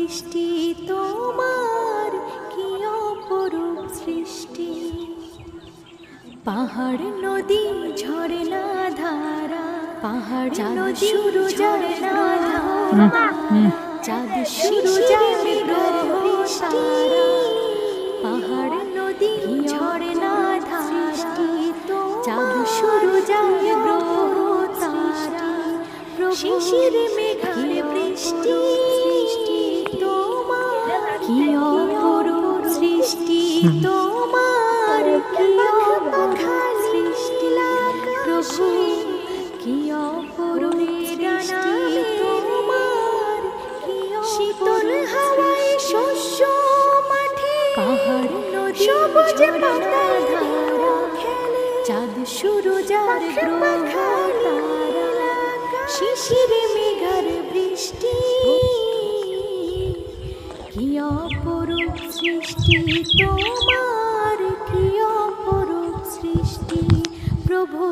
সৃষ্টি তোমার, কি অপরূপ সৃষ্টি। পাহাড় নদী ঝরনা ধারা, পাহাড় নদী ঝরনা ধারা, চাঁদ সূরজ গ্রহ তারা, পাহাড় নদী ঝরনা ধারা, চাঁদ সূরজ গ্রহ তারা, শিশির মেঘের বৃষ্টি তোমার, কি অপরূপ সৃষ্টি তোমার, কি অপরূপ সৃষ্টি প্রভু, কি অপরূপ সৃষ্টি তোমার, শীতল হাওয়ায় শস্য মাঠে, পাহাড় নদী সবুজ পাতা ধারা খেলে, চাঁদ সূরজ গ্রহ তারা, শিশির মেঘের বৃষ্টি, কি অপরূপ সৃষ্টি তোমার, কি অপরূপ সৃষ্টি প্রভু।